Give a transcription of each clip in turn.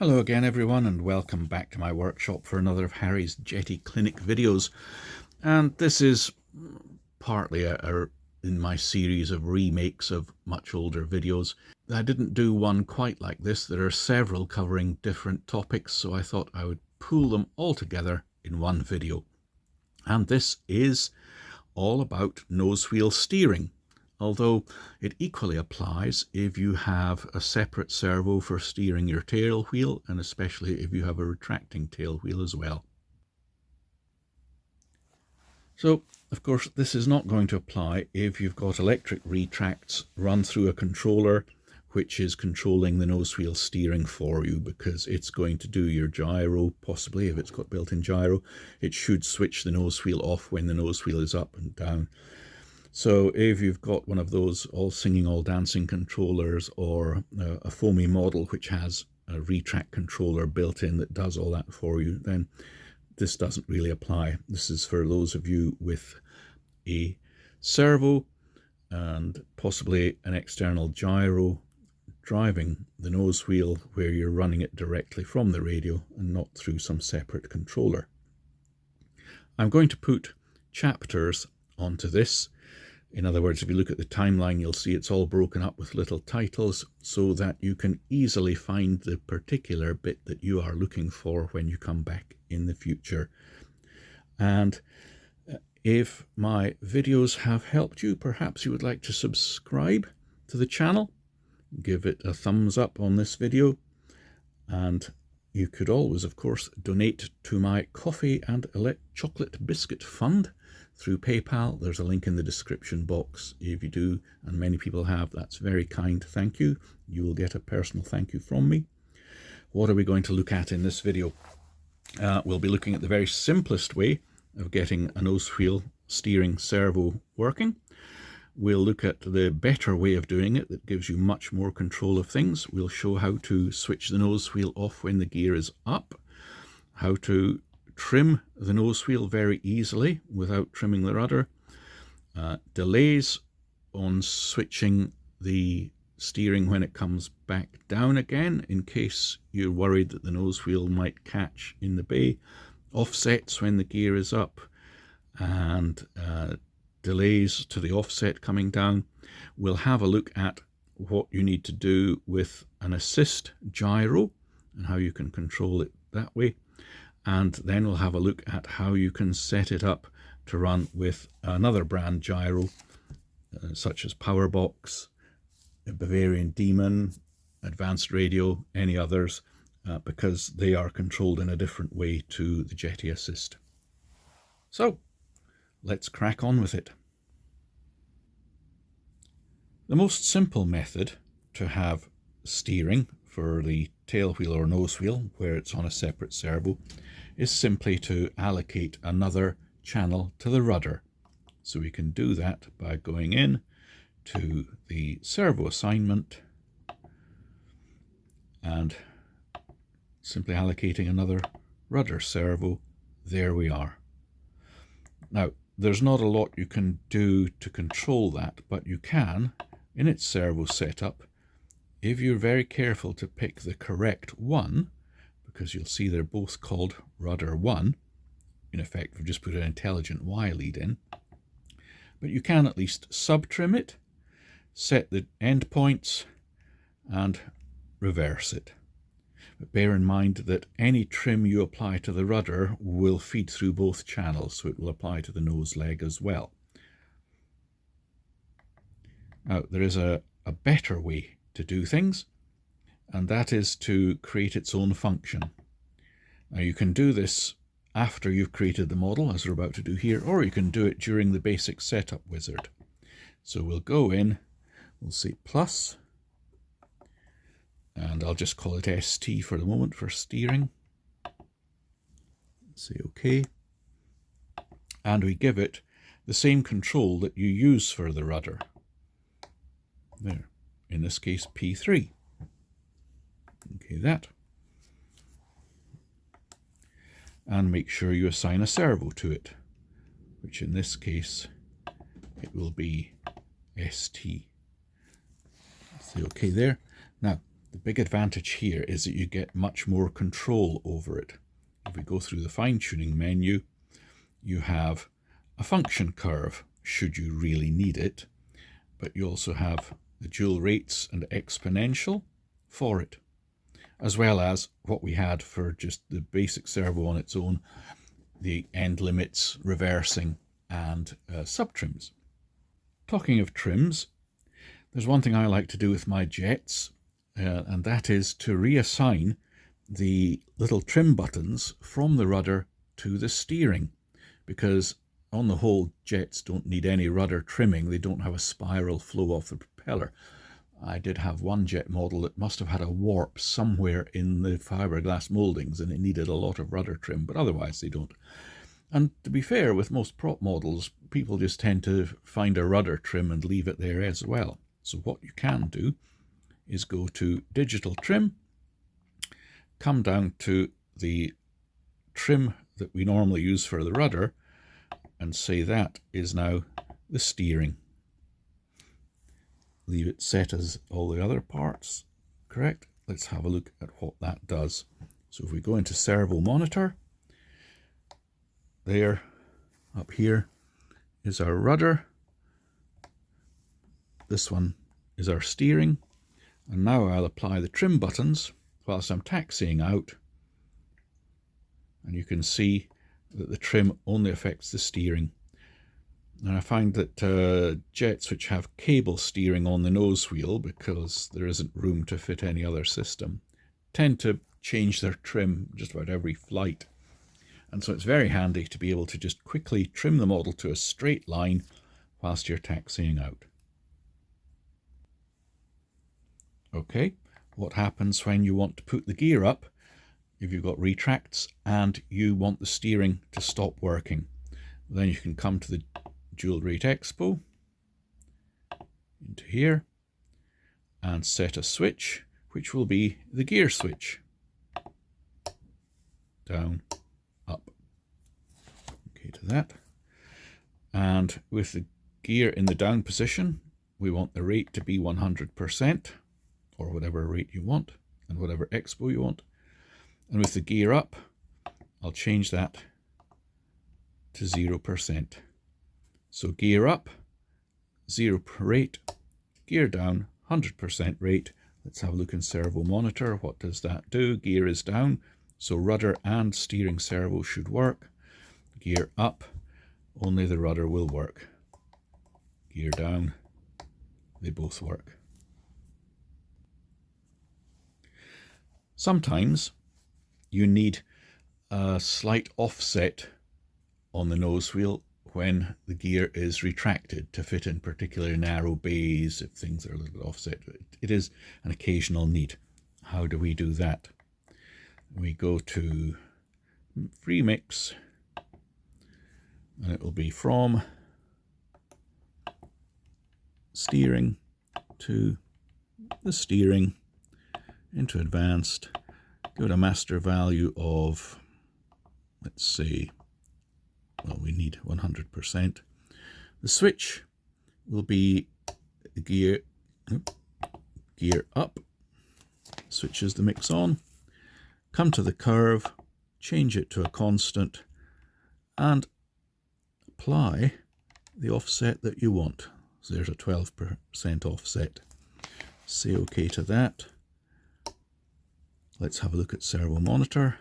Hello again everyone, and welcome back to my workshop for another of Harry's Jeti Clinic videos. And this is partly in my series of remakes of much older videos. I didn't do one quite like this. There are several covering different topics, so I thought I would pool them all together in one video. And this is all about nosewheel steering, although it equally applies if you have a separate servo for steering your tail wheel, and especially if you have a retracting tail wheel as well. So, of course, this is not going to apply if you've got electric retracts run through a controller which is controlling the nosewheel steering for you, because it's going to do your gyro. Possibly, if it's got built-in gyro, it should switch the nosewheel off when the nosewheel is up and down. So if you've got one of those all singing, all dancing controllers, or a foamy model which has a retract controller built in that does all that for you, then this doesn't really apply. This is for those of you with a servo and possibly an external gyro driving the nose wheel, where you're running it directly from the radio and not through some separate controller. I'm going to put chapters onto this. In other words, if you look at the timeline, you'll see it's all broken up with little titles so that you can easily find the particular bit that you are looking for when you come back in the future. And if my videos have helped you, perhaps you would like to subscribe to the channel, give it a thumbs up on this video, and you could always, of course, donate to my coffee and chocolate biscuit fund through PayPal. There's a link in the description box. If you do, and many people have, that's very kind. Thank you. You will get a personal thank you from me. What are we going to look at in this video? We'll be looking at the very simplest way of getting a nose wheel steering servo working. We'll look at the better way of doing it that gives you much more control of things. We'll show how to switch the nose wheel off when the gear is up, how to trim the nose wheel very easily without trimming the rudder, delays on switching the steering when it comes back down again in case you're worried that the nose wheel might catch in the bay, offsets when the gear is up, and delays to the offset coming down. We'll have a look at what you need to do with an assist gyro and how you can control it that way. And then we'll have a look at how you can set it up to run with another brand gyro, such as Powerbox, Bavarian Demon, Advanced Radio, any others, because they are controlled in a different way to the Jeti Assist. So let's crack on with it. The most simple method to have steering for the tail wheel or nose wheel, where it's on a separate servo, is simply to allocate another channel to the rudder. So we can do that by going in to the servo assignment and simply allocating another rudder servo. There we are. Now, there's not a lot you can do to control that, but you can, in its servo setup, if you're very careful to pick the correct one, because you'll see they're both called rudder 1. In effect, we've just put an intelligent Y lead in. But you can at least sub-trim it, set the end points, and reverse it. But bear in mind that any trim you apply to the rudder will feed through both channels, so it will apply to the nose leg as well. Now, there is a better way to do things, and that is to create its own function. Now, you can do this after you've created the model, as we're about to do here, or you can do it during the basic setup wizard. So we'll go in, we'll say plus, and I'll just call it ST for the moment for steering. Say OK. And we give it the same control that you use for the rudder. There. In this case, P3. Okay, that. And make sure you assign a servo to it, which in this case, it will be ST. Say OK there. Now, The big advantage here is that you get much more control over it. If we go through the fine-tuning menu, you have a function curve, should you really need it, but you also have the dual rates and exponential for it, as well as what we had for just the basic servo on its own, the end limits, reversing, and sub-trims. Talking of trims, there's one thing I like to do with my jets, and that is to reassign the little trim buttons from the rudder to the steering, because on the whole, jets don't need any rudder trimming. They don't have a spiral flow off the propeller. I did have one jet model that must have had a warp somewhere in the fiberglass mouldings, and it needed a lot of rudder trim, but otherwise they don't. And to be fair, with most prop models, people just tend to find a rudder trim and leave it there as well. So what you can do is go to Digital Trim, come down to the trim that we normally use for the rudder, and say that is now the steering. Leave it set as all the other parts, correct? Let's have a look at what that does. So if we go into Servo Monitor, there, up here, is our rudder. This one is our steering. And now I'll apply the trim buttons whilst I'm taxiing out. And you can see that the trim only affects the steering. And I find that jets which have cable steering on the nose wheel, because there isn't room to fit any other system, tend to change their trim just about every flight. And so it's very handy to be able to just quickly trim the model to a straight line whilst you're taxiing out. Okay, what happens when you want to put the gear up, if you've got retracts and you want the steering to stop working? Then you can come to the Dual Rate Expo, into here, and set a switch, which will be the gear switch. Down, up. Okay to that. And with the gear in the down position, we want the rate to be 100%, or whatever rate you want, and whatever expo you want. And with the gear up, I'll change that to 0%. So gear up, 0 rate, gear down, 100% rate. Let's have a look in Servo Monitor. What does that do? Gear is down, so rudder and steering servo should work. Gear up, only the rudder will work. Gear down, they both work. Sometimes you need a slight offset on the nose wheel when the gear is retracted to fit in particularly narrow bays, if things are a little bit offset. It is an occasional need. How do we do that? We go to Free Mix, and it will be from steering to the steering, into advanced, give it a master value of, let's say, well, we need 100%. The switch will be the gear up, switches the mix on, come to the curve, change it to a constant, and apply the offset that you want. So there's a 12% offset. Say OK to that. Let's have a look at Servo Monitor.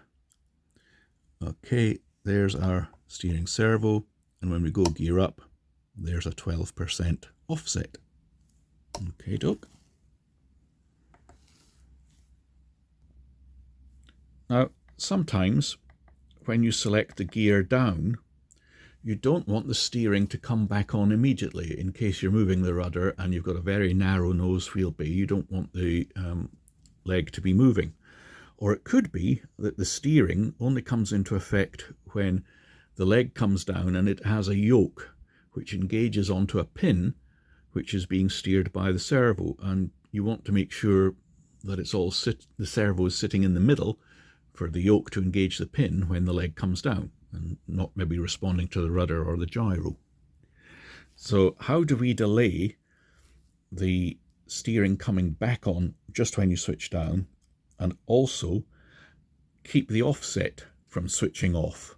Okay, there's our steering servo, and when we go gear up, there's a 12% offset. Okay, doke. Now, sometimes when you select the gear down, you don't want the steering to come back on immediately in case you're moving the rudder and you've got a very narrow nose wheel bay. You don't want the leg to be moving. Or it could be that the steering only comes into effect when the leg comes down and it has a yoke which engages onto a pin which is being steered by the servo, and you want to make sure that it's all the servo is sitting in the middle for the yoke to engage the pin when the leg comes down, and not maybe responding to the rudder or the gyro. So how do we delay the steering coming back on just when you switch down, and also keep the offset from switching off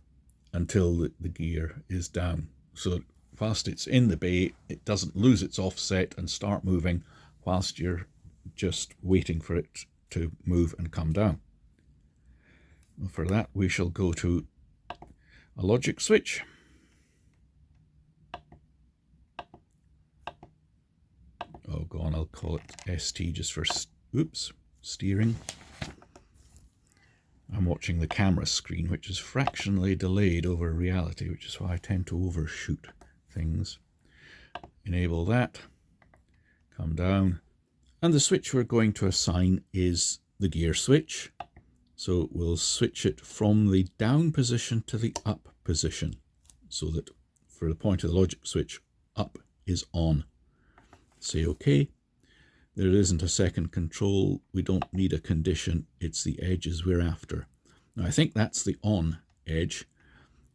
until the gear is down. So whilst it's in the bay, it doesn't lose its offset and start moving whilst you're just waiting for it to move and come down. For that, we shall go to a logic switch. Oh, go on, I'll call it ST just for, steering. I'm watching the camera screen, which is fractionally delayed over reality, which is why I tend to overshoot things. Enable that, come down, and the switch we're going to assign is the gear switch. So we'll switch it from the down position to the up position, so that for the point of the logic switch, up is on. Say OK. There isn't a second control. We don't need a condition. It's the edges we're after. Now I think that's the on edge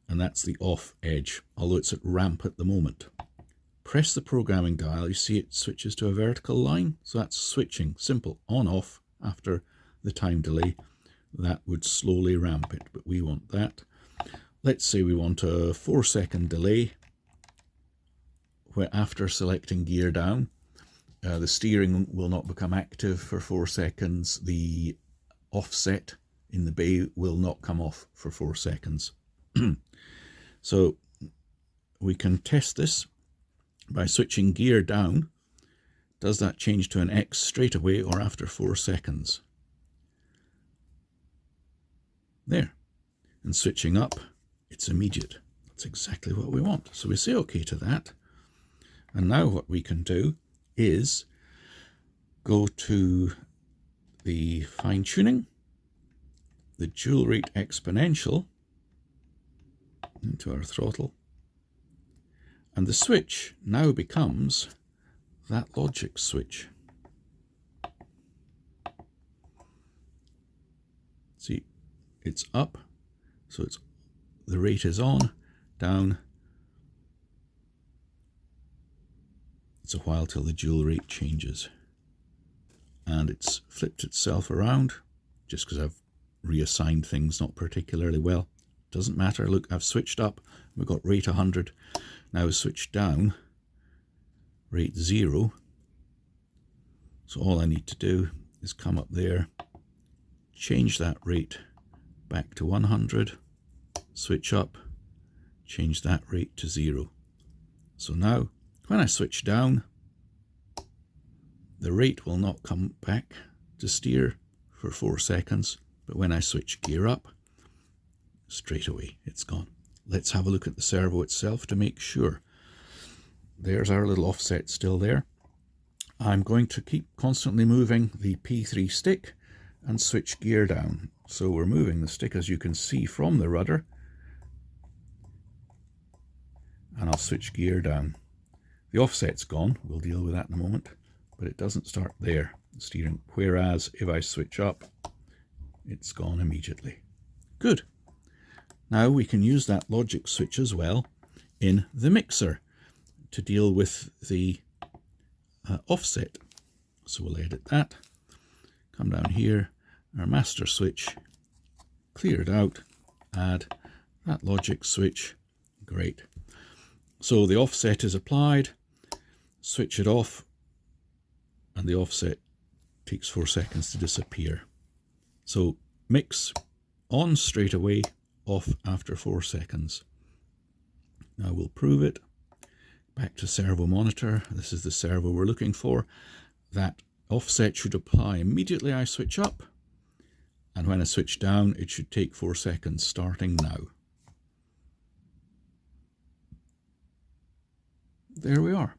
and that's the off edge, although it's at ramp at the moment. Press the programming dial. You see it switches to a vertical line. So that's switching. Simple. On off after the time delay. That would slowly ramp it, but we want that. Let's say we want a 4-second delay where after selecting gear down. The steering will not become active for 4 seconds. The offset in the bay will not come off for 4 seconds. So we can test this by switching gear down. Does that change to an X straight away or after 4 seconds? There. And switching up, it's immediate. That's exactly what we want. So we say OK to that. And now what we can do is go to the fine tuning, the dual rate exponential, into our throttle, and the switch now becomes that logic switch. See, it's up, so the rate is on, down. It's a while till the dual rate changes, and it's flipped itself around just because I've reassigned things not particularly well. Doesn't matter. Look, I've switched up. We've got rate 100. Now I've switched down, rate 0. So all I need to do is come up there, change that rate back to 100, switch up, change that rate to 0. So now when I switch down, the rate will not come back to steer for 4 seconds, but when I switch gear up, straight away it's gone. Let's have a look at the servo itself to make sure. There's our little offset still there. I'm going to keep constantly moving the P3 stick and switch gear down. So we're moving the stick, as you can see, from the rudder, and I'll switch gear down. The offset's gone, we'll deal with that in a moment, but it doesn't start there, the steering, whereas if I switch up, it's gone immediately. Good. Now we can use that logic switch as well in the mixer to deal with the offset. So we'll edit that, come down here, our master switch, clear it out, add that logic switch. Great. So the offset is applied, switch it off, and the offset takes 4 seconds to disappear. So mix on straight away, off after 4 seconds. Now we'll prove it. Back to servo monitor. This is the servo we're looking for. That offset should apply immediately I switch up, and when I switch down it should take 4 seconds starting now. There we are.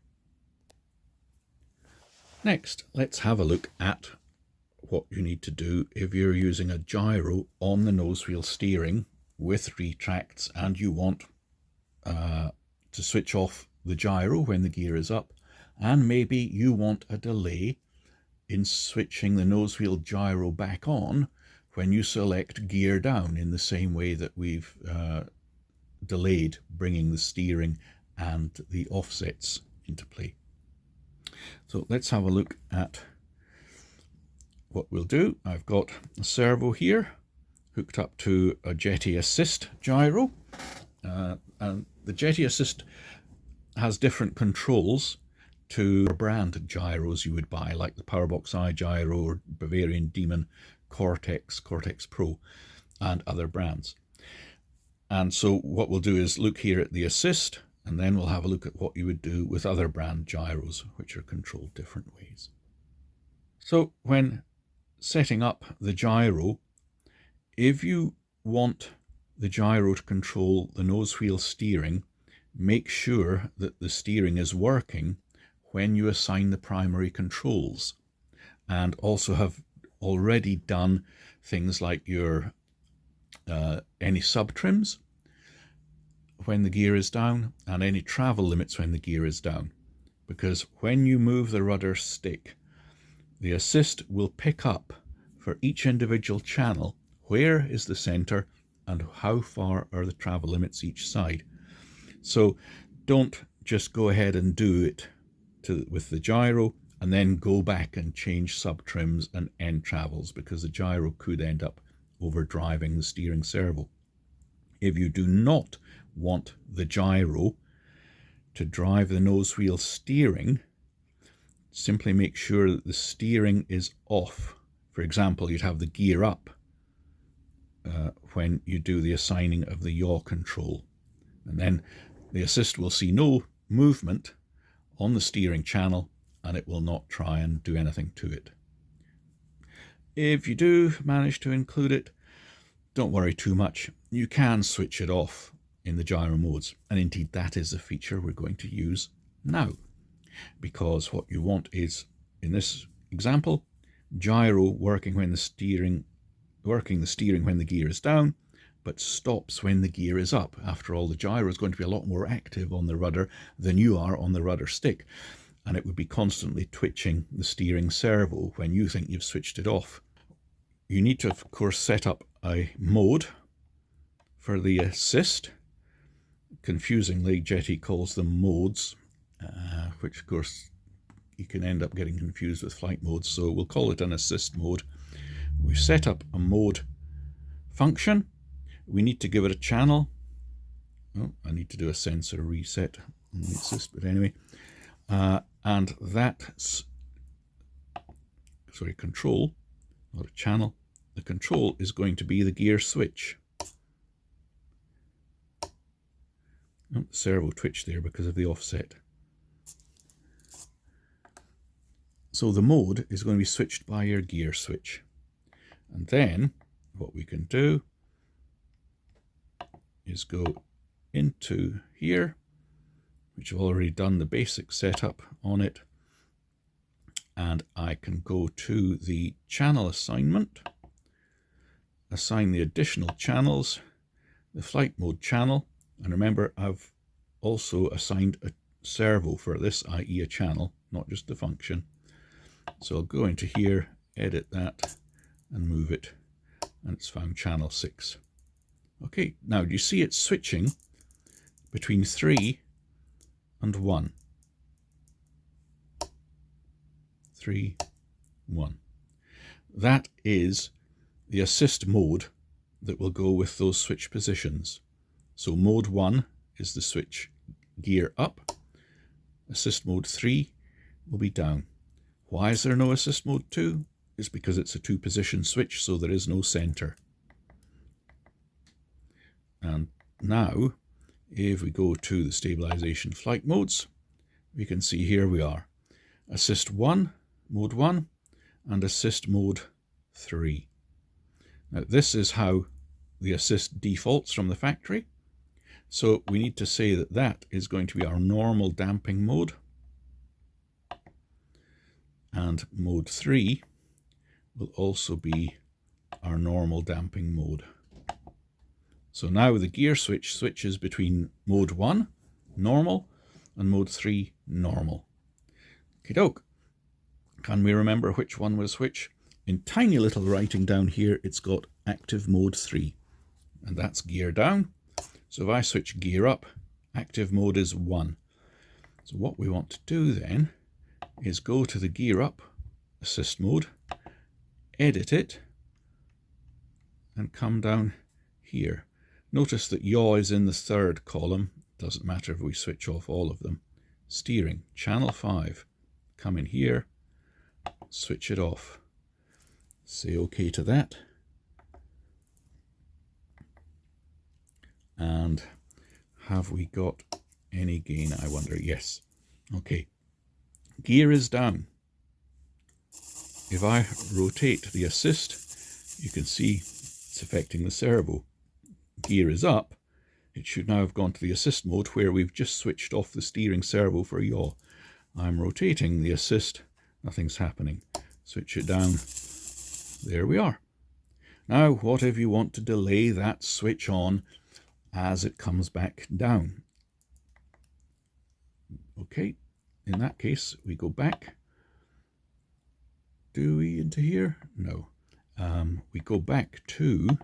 Next, let's have a look at what you need to do if you're using a gyro on the nose wheel steering with retracts and you want to switch off the gyro when the gear is up, and maybe you want a delay in switching the nose wheel gyro back on when you select gear down, in the same way that we've delayed bringing the steering and the offsets into play. So let's have a look at what we'll do. I've got a servo here hooked up to a Jeti assist gyro, and the Jeti assist has different controls to brand gyros you would buy, like the Powerbox I gyro or Bavarian Demon, Cortex Pro, and other brands. And so what we'll do is look here at the assist, and then we'll have a look at what you would do with other brand gyros, which are controlled different ways. So when setting up the gyro, if you want the gyro to control the nose wheel steering, make sure that the steering is working when you assign the primary controls, and also have already done things like your any sub trims when the gear is down and any travel limits when the gear is down, because when you move the rudder stick, the assist will pick up for each individual channel where is the center and how far are the travel limits each side. So don't just go ahead and do it with the gyro and then go back and change sub trims and end travels, because the gyro could end up overdriving the steering servo. If you do not want the gyro to drive the nose wheel steering, simply make sure that the steering is off. For example, you'd have the gear up when you do the assigning of the yaw control, and then the assist will see no movement on the steering channel and it will not try and do anything to it. If you do manage to include it, don't worry too much. You can switch it off in the gyro modes, and indeed that is a feature we're going to use now, because what you want is, in this example, gyro working when the steering when the gear is down, but stops when the gear is up. After all, the gyro is going to be a lot more active on the rudder than you are on the rudder stick, and it would be constantly twitching the steering servo when you think you've switched it off. You need to, of course, set up a mode for the assist. Confusingly, Jeti calls them modes, which of course you can end up getting confused with flight modes, so we'll call it an assist mode. We've set up a mode function. We need to give it a channel. Oh, I need to do a sensor reset on the assist, but anyway. And that's, sorry, control, not a channel. The control is going to be the gear switch. Oh, the servo twitched there because of the offset. So the mode is going to be switched by your gear switch. And then what we can do is go into here, which I've already done the basic setup on it, and I can go to the channel assignment, assign the additional channels, the flight mode channel, and remember I've also assigned a servo for this, i.e. a channel, not just the function. So I'll go into here, edit that, and move it, and it's found channel 6. Okay, now do you see it's switching between 3 and 1? 3, 1. That is the assist mode that will go with those switch positions. So mode 1 is the switch gear up. Assist mode 3 will be down. Why is there no assist mode 2? It's because it's a 2-position switch, so there is no center. And now, if we go to the stabilization flight modes, we can see here we are. Assist 1, mode 1, and assist mode 3. Now this is how the assist defaults from the factory. So we need to say that that is going to be our normal damping mode. And mode 3 will also be our normal damping mode. So now the gear switch switches between mode 1, normal, and mode 3, normal. Okie doke. Can we remember which one was which? In tiny little writing down here, it's got active mode 3, and that's gear down. So if I switch gear up, active mode is 1. So what we want to do then is go to the gear up assist mode, edit it, and come down here. Notice that yaw is in the third column. Doesn't matter if we switch off all of them. Steering, channel 5. Come in here, switch it off. Say OK to that. And have we got any gain, I wonder? Yes. Okay. Gear is down. If I rotate the assist, you can see it's affecting the servo. Gear is up. It should now have gone to the assist mode where we've just switched off the steering servo for yaw. I'm rotating the assist. Nothing's happening. Switch it down. There we are. Now, what if you want to delay that switch on as it comes back down? Okay, in that case, we go back. Do we into here? No. We go back to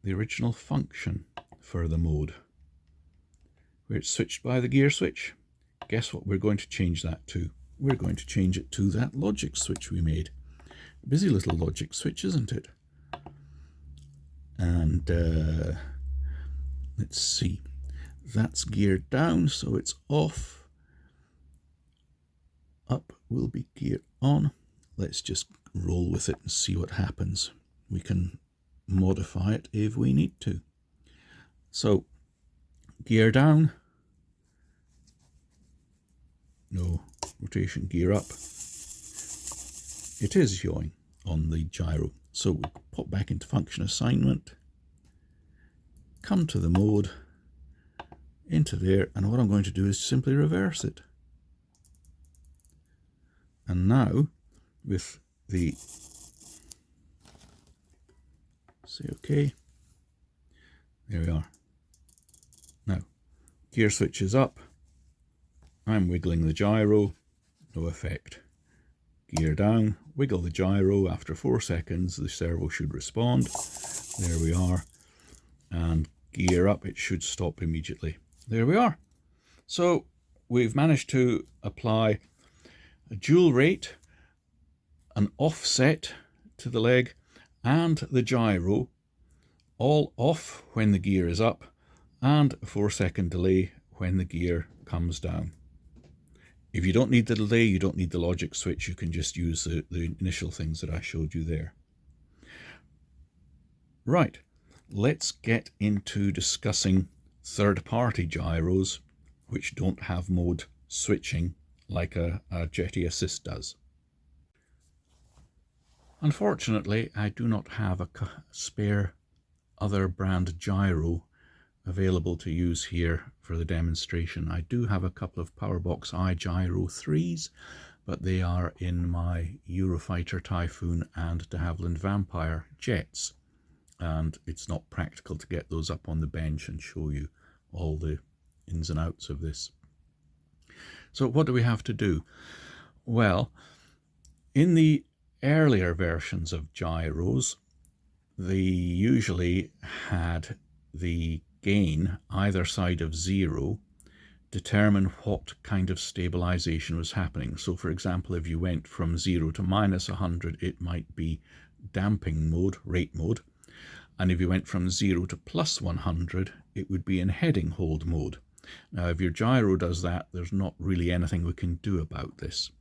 the original function for the mode, where it's switched by the gear switch. Guess what we're going to change that to? We're going to change it to that logic switch we made. Busy little logic switch, isn't it? And let's see. That's geared down, so it's off. Up will be gear on. Let's just roll with it and see what happens. We can modify it if we need to. So, gear down. No, rotation, gear up. It is yawing on the gyro. So we pop back into function assignment, come to the mode, into there, and what I'm going to do is simply reverse it. And now, with the, say OK, there we are. Now, gear switch is up, I'm wiggling the gyro, no effect. Gear down, wiggle the gyro, after 4 seconds the servo should respond. There we are. And gear up, it should stop immediately. There we are. So we've managed to apply a dual rate, an offset to the leg, and the gyro, all off when the gear is up, and a 4-second delay when the gear comes down. If you don't need the delay, you don't need the logic switch, you can just use the initial things that I showed you there. Right, let's get into discussing third-party gyros which don't have mode switching like a Jeti Assist does. Unfortunately, I do not have a spare other brand gyro available to use here for the demonstration. I do have a couple of Powerbox iGyro 3s, but they are in my Eurofighter Typhoon and de Havilland Vampire jets, and it's not practical to get those up on the bench and show you all the ins and outs of this. So what do we have to do? Well, in the earlier versions of gyros, they usually had the gain either side of 0 determine what kind of stabilization was happening. So for example, if you went from 0 to -100, it might be damping mode, rate mode, and if you went from 0 to +100, it would be in heading hold mode. Now if your gyro does that, there's not really anything we can do about this,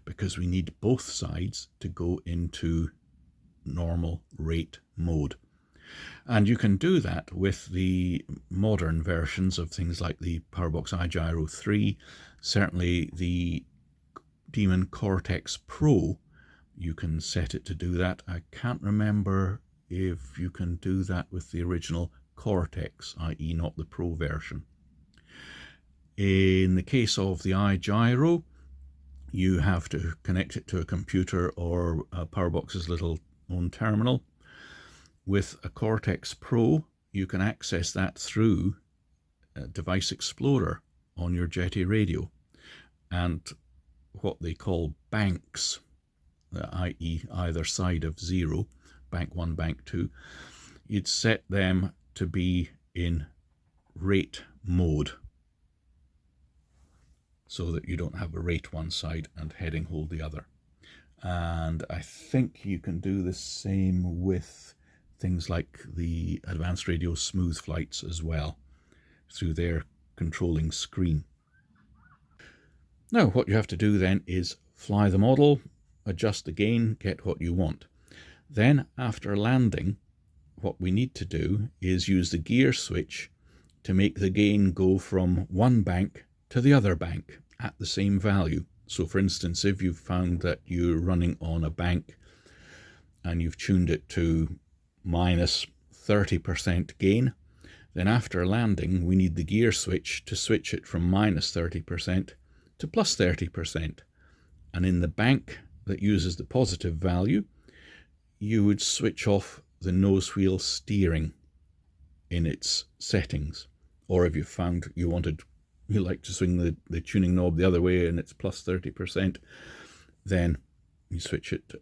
because we need both sides to go into normal rate mode. And you can do that with the modern versions of things like the Powerbox iGyro 3, certainly the Demon Cortex Pro, you can set it to do that. I can't remember if you can do that with the original Cortex, i.e. not the Pro version. In the case of the iGyro, you have to connect it to a computer or Powerbox's little own terminal. With a Cortex Pro, you can access that through Device Explorer on your Jeti radio, and what they call banks, i.e. either side of 0, bank 1, bank 2, you'd set them to be in rate mode. so that you don't have a rate one side and heading hold the other. And I think you can do the same with things like the advanced radio smooth flights as well, through their controlling screen. Now what you have to do then is fly the model, adjust the gain, get what you want. Then after landing, what we need to do is use the gear switch to make the gain go from one bank to the other bank at the same value. So for instance, if you've found that you're running on a bank and you've tuned it to minus 30% gain, then after landing we need the gear switch to switch it from minus 30% to plus 30%. And in the bank that uses the positive value, you would switch off the nose wheel steering in its settings. Or if you found you like to swing the tuning knob the other way and it's plus 30%, then you switch it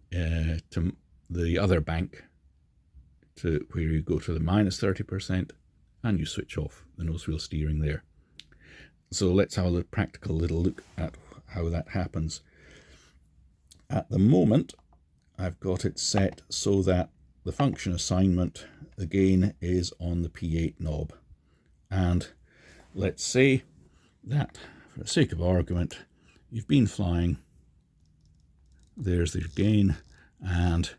to the other bank, to where you go to the minus 30%, and you switch off the nose wheel steering there. So let's have a practical little look at how that happens. At the moment, I've got it set so that the function assignment, the gain, is on the P8 knob. And let's say that, for the sake of argument, you've been flying, there's the gain, and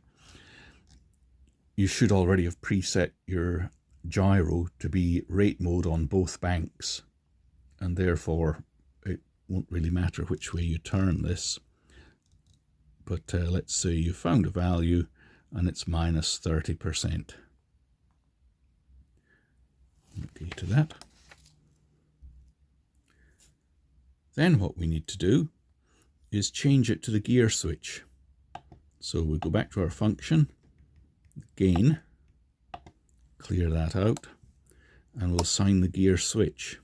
you should already have preset your gyro to be rate mode on both banks, and therefore it won't really matter which way you turn this. But let's say you found a value and it's minus 30%. Okay to that. Then what we need to do is change it to the gear switch. So we'll go back to our function, gain, clear that out, and we'll assign the gear switch.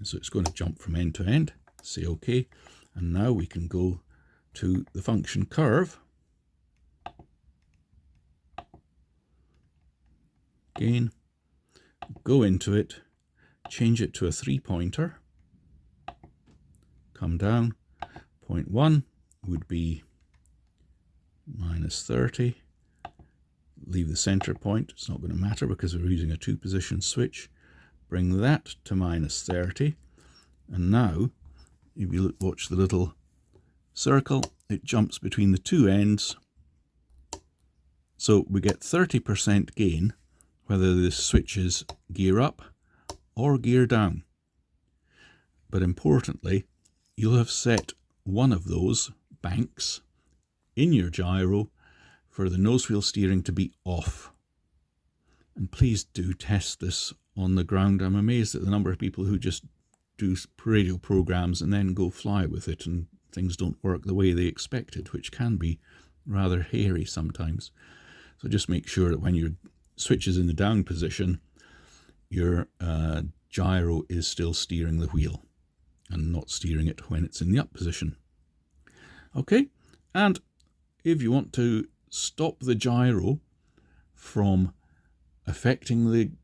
So it's going to jump from end to end, say OK, and now we can go to the function curve, gain, go into it, change it to a 3-pointer, come down, 0.1 would be minus 30, leave the center point, it's not going to matter because we're using a 2-position switch, bring that to minus 30, and now if you watch the little circle, it jumps between the two ends, so we get 30% gain whether this switches gear up or gear down. But importantly, you'll have set one of those banks in your gyro for the nose wheel steering to be off. And please do test this on the ground. I'm amazed at the number of people who just do radio programs and then go fly with it and things don't work the way they expected, which can be rather hairy sometimes. So just make sure that when your switch is in the down position, your gyro is still steering the wheel and not steering it when it's in the up position. Okay, and if you want to stop the gyro from affecting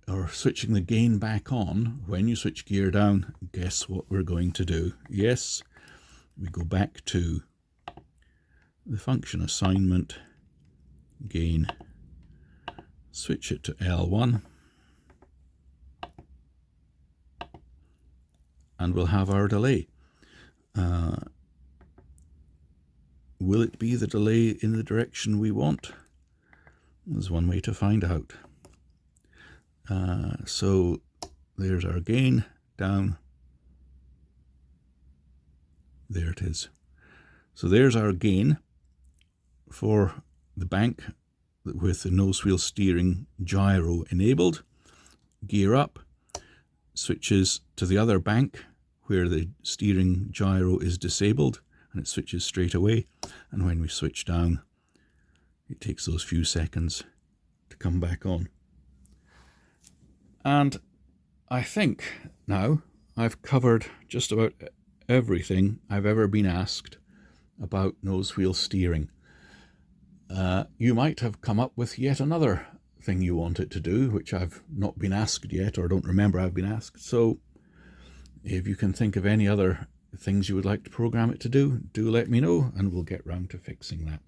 or switching the gain back on when you switch gear down, guess what we're going to do? Yes, we go back to the function assignment, gain, switch it to L1, and we'll have our delay. Will it be the delay in the direction we want? There's one way to find out. So there's our gain, down. There it is. So there's our gain for the bank with the nose wheel steering gyro enabled. Gear up, switches to the other bank where the steering gyro is disabled, and it switches straight away. And when we switch down, it takes those few seconds to come back on. And I think now I've covered just about everything I've ever been asked about nose wheel steering. You might have come up with yet another thing you want it to do, which I've not been asked yet or don't remember I've been asked. So If you can think of any other things you would like to program it to do, do let me know and we'll get round to fixing that.